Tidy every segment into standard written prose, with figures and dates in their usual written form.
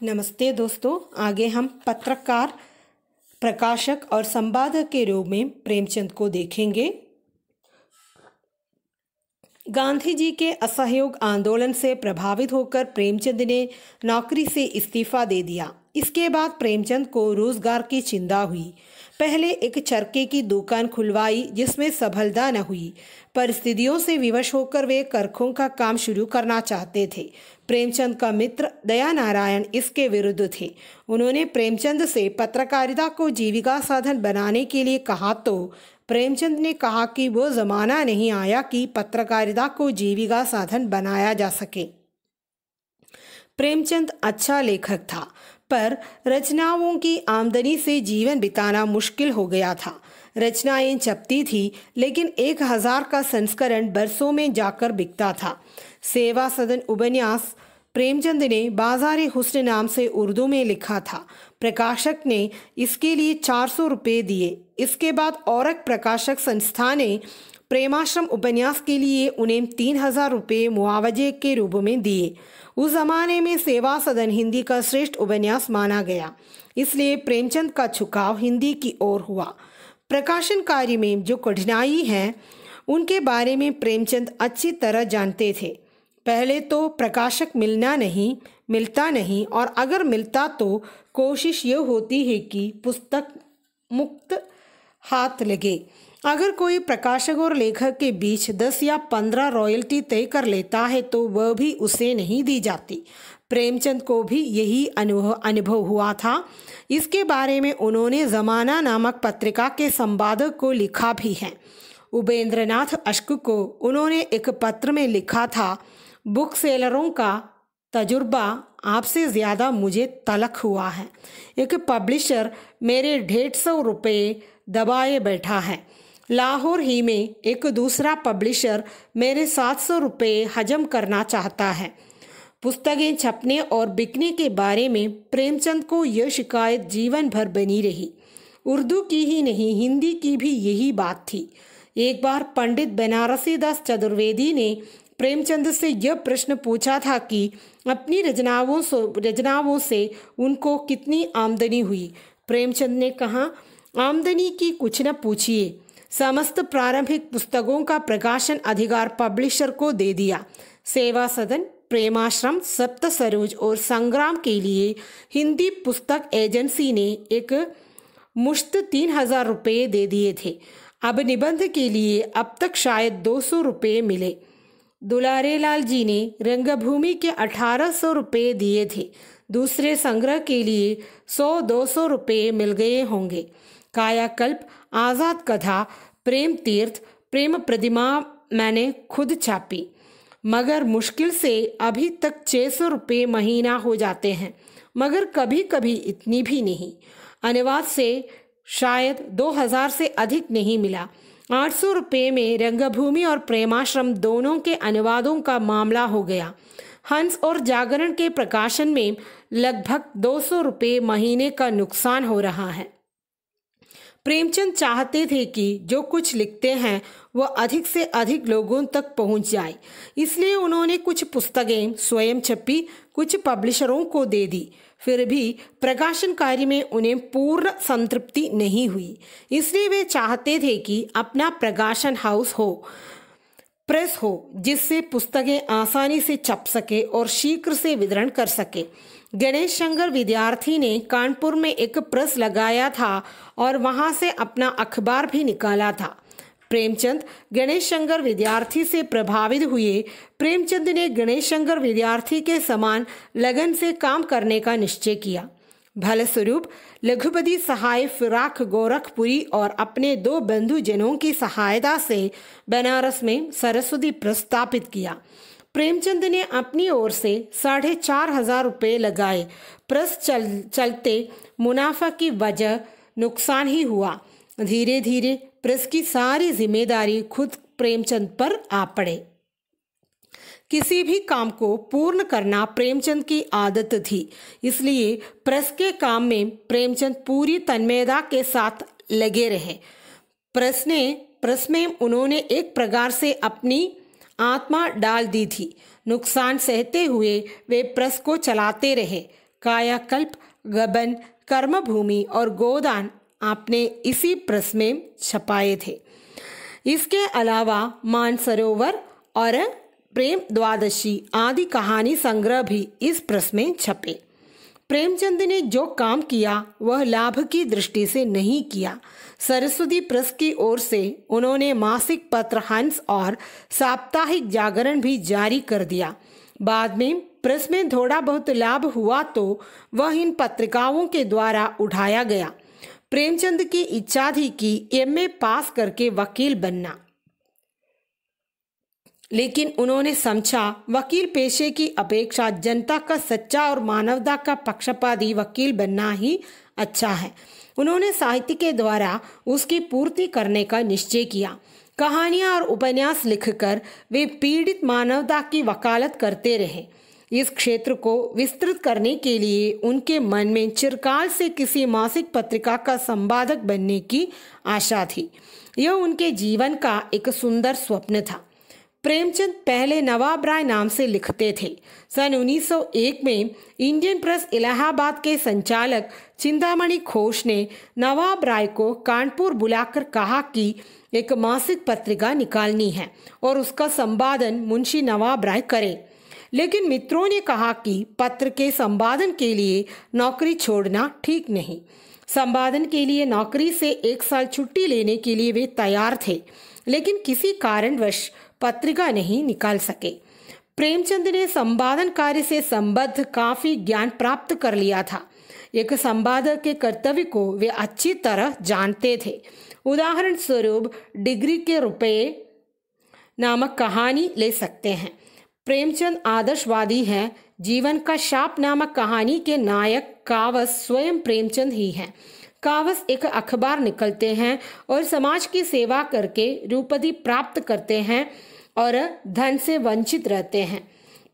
नमस्ते दोस्तों, आगे हम पत्रकार, प्रकाशक और संपादक के रूप में प्रेमचंद को देखेंगे। गांधी जी के असहयोग आंदोलन से प्रभावित होकर प्रेमचंद ने नौकरी से इस्तीफा दे दिया। इसके बाद प्रेमचंद को रोजगार की चिंता हुई। पहले एक चरखे की दुकान खुलवाई जिसमें सफलता न हुई। परिस्थितियों से विवश होकर वे करखों का काम शुरू करना चाहते थे। प्रेमचंद का मित्र दया नारायण इसके विरुद्ध थे। उन्होंने प्रेमचंद से पत्रकारिता को जीविका साधन बनाने के लिए कहा तो प्रेमचंद ने कहा कि वो जमाना नहीं आया कि पत्रकारिता को जीविका साधन बनाया जा सके। प्रेमचंद अच्छा लेखक था, पर रचनाओं की आमदनी से जीवन बिताना मुश्किल हो गया था। रचनाएं छपती थी, लेकिन 1000 का संस्करण बरसों में जाकर बिकता था। सेवा सदन उपन्यास प्रेमचंद ने बाज़ारे हुस्न नाम से उर्दू में लिखा था। प्रकाशक ने इसके लिए 400 रुपये दिए। इसके बाद औरक प्रकाशक संस्था ने प्रेमाश्रम उपन्यास के लिए उन्हें 3000 रुपये मुआवजे के रूप में दिए। उस जमाने में सेवा सदन हिंदी का श्रेष्ठ उपन्यास माना गया, इसलिए प्रेमचंद का झुकाव हिंदी की ओर हुआ। प्रकाशन कार्य में जो कठिनाई है उनके बारे में प्रेमचंद अच्छी तरह जानते थे। पहले तो प्रकाशक मिलता नहीं, और अगर मिलता तो कोशिश ये होती है कि पुस्तक मुक्त हाथ लगे। अगर कोई प्रकाशक और लेखक के बीच 10 या 15 रॉयल्टी तय कर लेता है तो वह भी उसे नहीं दी जाती। प्रेमचंद को भी यही अनुभव हुआ था। इसके बारे में उन्होंने ज़माना नामक पत्रिका के संपादक को लिखा भी है। उपेंद्रनाथ अश्क को उन्होंने एक पत्र में लिखा था, बुक सेलरों का तजुर्बा आपसे ज़्यादा मुझे तलख हुआ है। एक पब्लिशर मेरे 150 रुपये दबाए बैठा है। लाहौर ही में एक दूसरा पब्लिशर मेरे 700 रुपये हजम करना चाहता है। पुस्तकें छपने और बिकने के बारे में प्रेमचंद को यह शिकायत जीवन भर बनी रही। उर्दू की ही नहीं, हिंदी की भी यही बात थी। एक बार पंडित बनारसी दास चतुर्वेदी ने प्रेमचंद से यह प्रश्न पूछा था कि अपनी रचनाओं से उनको कितनी आमदनी हुई। प्रेमचंद ने कहा, आमदनी की कुछ न पूछिए, समस्त प्रारंभिक पुस्तकों का प्रकाशन अधिकार पब्लिशर को दे दिया। सेवा सदन, प्रेमाश्रम, सप्त सरोज और संग्राम के लिए हिंदी पुस्तक एजेंसी ने एक मुश्त 3000 रुपये दे दिए थे। अब निबंध के लिए अब तक शायद 200 रुपये मिले। दुलारे लाल जी ने रंगभूमि के 1800 रुपये दिए थे। दूसरे संग्रह के लिए 100-200 रुपये मिल गए होंगे। कायाकल्प, आज़ाद कथा, प्रेम तीर्थ, प्रेम प्रतिमा मैंने खुद छापी, मगर मुश्किल से अभी तक 600 रुपये महीना हो जाते हैं, मगर कभी कभी इतनी भी नहीं। अनुवाद से शायद 2000 से अधिक नहीं मिला। 800 रुपये में रंगभूमि और प्रेमाश्रम दोनों के अनुवादों का मामला हो गया। हंस और जागरण के प्रकाशन में लगभग 200 रुपये महीने का नुकसान हो रहा है। प्रेमचंद चाहते थे कि जो कुछ लिखते हैं वह अधिक से अधिक लोगों तक पहुंच जाए, इसलिए उन्होंने कुछ पुस्तकें स्वयं छपी, कुछ पब्लिशरों को दे दी। फिर भी प्रकाशन कार्य में उन्हें पूर्ण संतृप्ति नहीं हुई, इसलिए वे चाहते थे कि अपना प्रकाशन हाउस हो, प्रेस हो, जिससे पुस्तकें आसानी से छप सके और शीघ्र से वितरण कर सके। गणेश शंकर विद्यार्थी ने कानपुर में एक प्रेस लगाया था और वहां से अपना अखबार भी निकाला था। प्रेमचंद गणेश शंकर विद्यार्थी से प्रभावित हुए। प्रेमचंद ने गणेश शंकर विद्यार्थी के समान लगन से काम करने का निश्चय किया। फलस्वरूप लघुपति सहाय फिराक गोरखपुरी और अपने 2 बंधुजनों की सहायता से बनारस में सरस्वती प्रेस स्थापित किया। प्रेमचंद ने अपनी ओर से 4500 रुपये लगाए। प्रेस चलते मुनाफा की वजह नुकसान ही हुआ। धीरे धीरे प्रेस की सारी जिम्मेदारी खुद प्रेमचंद पर आ पड़े। किसी भी काम को पूर्ण करना प्रेमचंद की आदत थी, इसलिए प्रेस के काम में प्रेमचंद पूरी तन्मयता के साथ लगे रहे। प्रेस में उन्होंने एक प्रकार से अपनी आत्मा डाल दी थी। नुकसान सहते हुए वे प्रेस को चलाते रहे। कायाकल्प, गबन, कर्मभूमि और गोदान आपने इसी प्रेस में छपाए थे। इसके अलावा मानसरोवर और प्रेम द्वादशी आदि कहानी संग्रह भी इस प्रेस में छपे। प्रेमचंद ने जो काम किया वह लाभ की दृष्टि से नहीं किया। सरस्वती प्रेस की ओर से उन्होंने मासिक पत्र हंस और साप्ताहिक जागरण भी जारी कर दिया। बाद में प्रेस में थोड़ा बहुत लाभ हुआ तो वह इन पत्रिकाओं के द्वारा उठाया गया। प्रेमचंद की इच्छा थी कि एमए पास करके वकील बनना, लेकिन उन्होंने समझा वकील पेशे की अपेक्षा जनता का सच्चा और मानवता का पक्षपाती वकील बनना ही अच्छा है। उन्होंने साहित्य के द्वारा उसकी पूर्ति करने का निश्चय किया। कहानियां और उपन्यास लिखकर वे पीड़ित मानवता की वकालत करते रहे। इस क्षेत्र को विस्तृत करने के लिए उनके मन में चिरकाल से किसी मासिक पत्रिका का संपादक बनने की आशा थी। यह उनके जीवन का एक सुंदर स्वप्न था। प्रेमचंद पहले नवाब राय नाम से लिखते थे। सन 1901 में इंडियन प्रेस इलाहाबाद के संचालक चिंतामणि घोष ने नवाब राय को कानपुर बुलाकर कहा कि एक मासिक पत्रिका निकालनी है और उसका संपादन मुंशी नवाब राय करें। लेकिन मित्रों ने कहा कि पत्र के संपादन के लिए नौकरी छोड़ना ठीक नहीं। संपादन के लिए नौकरी से 1 साल छुट्टी लेने के लिए वे तैयार थे, लेकिन किसी कारणवश पत्रिका नहीं निकाल सके। प्रेमचंद ने संपादन कार्य से संबद्ध काफी ज्ञान प्राप्त कर लिया था। एक संपादक के कर्तव्य को वे अच्छी तरह जानते थे। उदाहरण स्वरूप डिग्री के रुपए नामक कहानी ले सकते हैं। प्रेमचंद आदर्शवादी हैं। जीवन का शाप नामक कहानी के नायक कावस स्वयं प्रेमचंद ही हैं। कावस एक अखबार निकलते हैं और समाज की सेवा करके रूपति प्राप्त करते हैं और धन से वंचित रहते हैं।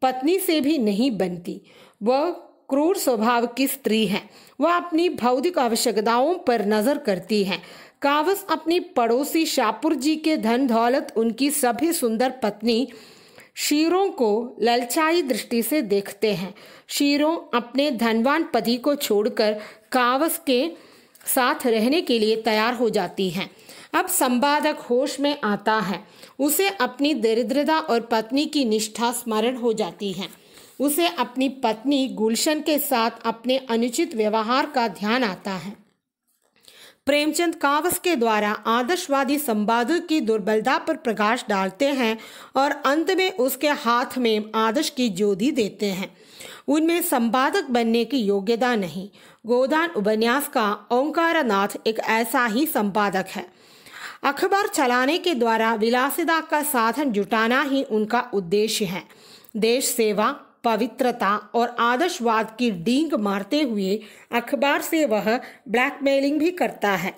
पत्नी से भी नहीं बनती। वह क्रूर स्वभाव की स्त्री है। वह अपनी भौतिक आवश्यकताओं पर नजर करती है। कावस अपनी पड़ोसी शाहपुर जी के धन दौलत, उनकी सभी सुंदर पत्नी शीरों को ललचाई दृष्टि से देखते हैं। शीरों अपने धनवान पति को छोड़कर कावस के साथ रहने के लिए तैयार हो जाती हैं। अब संपादक होश में आता है। उसे अपनी दरिद्रता और पत्नी की निष्ठा स्मरण हो जाती है। उसे अपनी पत्नी गुलशन के साथ अपने अनुचित व्यवहार का ध्यान आता है। प्रेमचंद कावस के द्वारा आदर्शवादी संपादक की दुर्बलता पर प्रकाश डालते हैं और अंत में उसके हाथ में आदर्श की ज्योति देते हैं। उनमें संपादक बनने की योग्यता नहीं। गोदान उपन्यास का ओंकारनाथ एक ऐसा ही संपादक है। अखबार चलाने के द्वारा विलासिता का साधन जुटाना ही उनका उद्देश्य है। देश सेवा, पवित्रता और आदर्शवाद की डींग मारते हुए अखबार से वह ब्लैकमेलिंग भी करता है।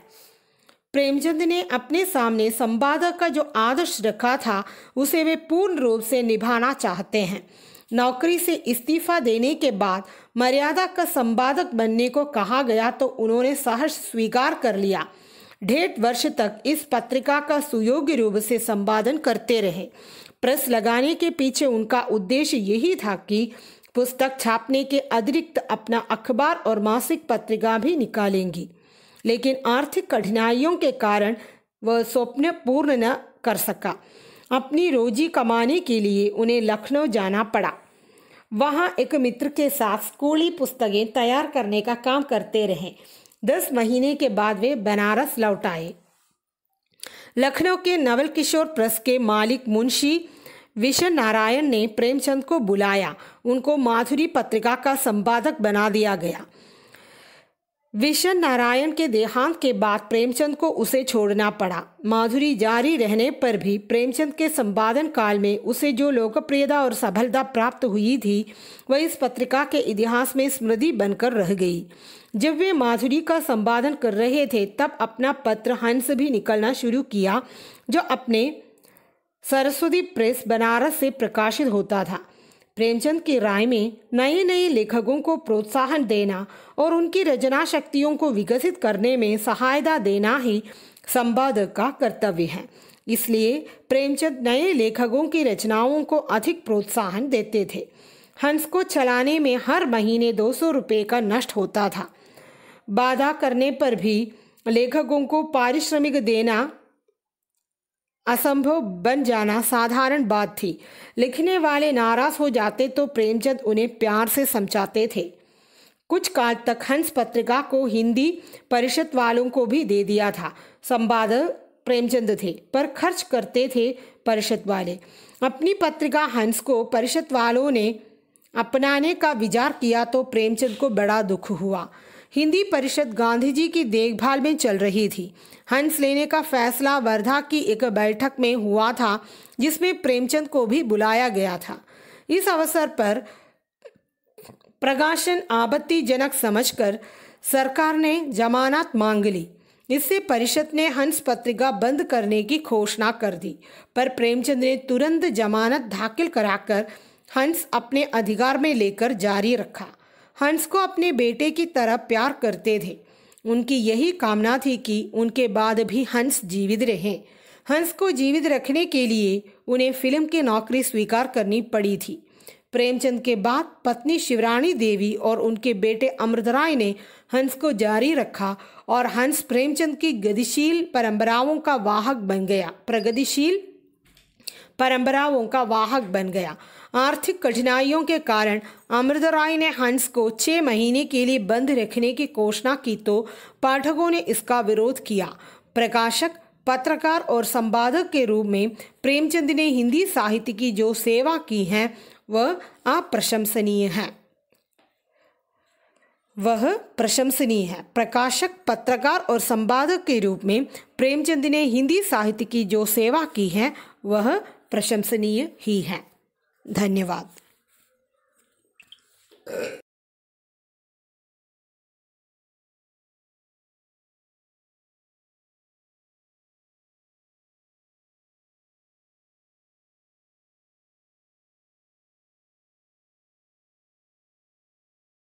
प्रेमचंद ने अपने सामने संपादक का जो आदर्श रखा था उसे वे पूर्ण रूप से निभाना चाहते हैं। नौकरी से इस्तीफा देने के बाद मर्यादा का संपादक बनने को कहा गया तो उन्होंने सहर्ष स्वीकार कर लिया। 1.5 वर्ष तक इस पत्रिका का सुयोग्य रूप से संपादन करते रहे। प्रेस लगाने के पीछे उनका उद्देश्य यही था कि पुस्तक छापने के अतिरिक्त अपना अखबार और मासिक पत्रिका भी निकालेंगी। लेकिन आर्थिक कठिनाइयों के कारण वह स्वप्न पूर्ण न कर सका। अपनी रोजी कमाने के लिए उन्हें लखनऊ जाना पड़ा। वहां एक मित्र के साथ स्कूली पुस्तकें तैयार करने का काम करते रहे। 10 महीने के बाद वे बनारस लौट आए। लखनऊ के नवल किशोर प्रेस के मालिक मुंशी विशन नारायण ने प्रेमचंद को बुलाया। उनको माधुरी पत्रिका का संपादक बना दिया गया। विशन नारायण के देहांत के बाद प्रेमचंद को उसे छोड़ना पड़ा। माधुरी जारी रहने पर भी प्रेमचंद के संपादन काल में उसे जो लोकप्रियता और सफलता प्राप्त हुई थी वह इस पत्रिका के इतिहास में स्मृति बनकर रह गई। जब वे माधुरी का संपादन कर रहे थे तब अपना पत्र हंस भी निकलना शुरू किया, जो अपने सरस्वती प्रेस बनारस से प्रकाशित होता था। प्रेमचंद की राय में नए नए लेखकों को प्रोत्साहन देना और उनकी रचना शक्तियों को विकसित करने में सहायता देना ही संपादक का कर्तव्य है। इसलिए प्रेमचंद नए लेखकों की रचनाओं को अधिक प्रोत्साहन देते थे। हंस को चलाने में हर महीने 200 रुपये का नष्ट होता था। बाधा करने पर भी लेखकों को पारिश्रमिक देना असंभव बन जाना साधारण बात थी। लिखने वाले नाराज हो जाते तो प्रेमचंद उन्हें प्यार से समझाते थे। कुछ काल तक हंस पत्रिका को हिंदी परिषद वालों को भी दे दिया था। संपादक प्रेमचंद थे, पर खर्च करते थे परिषद वाले। अपनी पत्रिका हंस को परिषद वालों ने अपनाने का विचार किया तो प्रेमचंद को बड़ा दुख हुआ। हिंदी परिषद गांधी जी की देखभाल में चल रही थी। हंस लेने का फैसला वर्धा की एक बैठक में हुआ था, जिसमें प्रेमचंद को भी बुलाया गया था। इस अवसर पर प्रकाशन आपत्तिजनक समझकर सरकार ने जमानत मांग ली। इससे परिषद ने हंस पत्रिका बंद करने की घोषणा कर दी, पर प्रेमचंद ने तुरंत जमानत दाखिल कराकर हंस अपने अधिकार में लेकर जारी रखा। हंस को अपने बेटे की तरह प्यार करते थे। उनकी यही कामना थी कि उनके बाद भी हंस जीवित रहें। हंस को जीवित रखने के लिए उन्हें फिल्म की नौकरी स्वीकार करनी पड़ी थी। प्रेमचंद के बाद पत्नी शिवरानी देवी और उनके बेटे अमृतराय ने हंस को जारी रखा और हंस प्रेमचंद की गतिशील परंपराओं का वाहक बन गया। प्रगतिशील परंपराओं का वाहक बन गया। आर्थिक कठिनाइयों के कारण अमृतराय ने हंस को 6 महीने के लिए बंद रखने की घोषणा की तो पाठकों ने इसका विरोध किया। प्रकाशक, पत्रकार और संपादक के रूप में प्रेमचंद ने हिंदी साहित्य की जो सेवा की है वह अप्रशंसनीय है। प्रकाशक, पत्रकार और संपादक के रूप में प्रेमचंद ने हिंदी साहित्य की जो सेवा की है वह प्रशंसनीय ही है। धन्यवाद।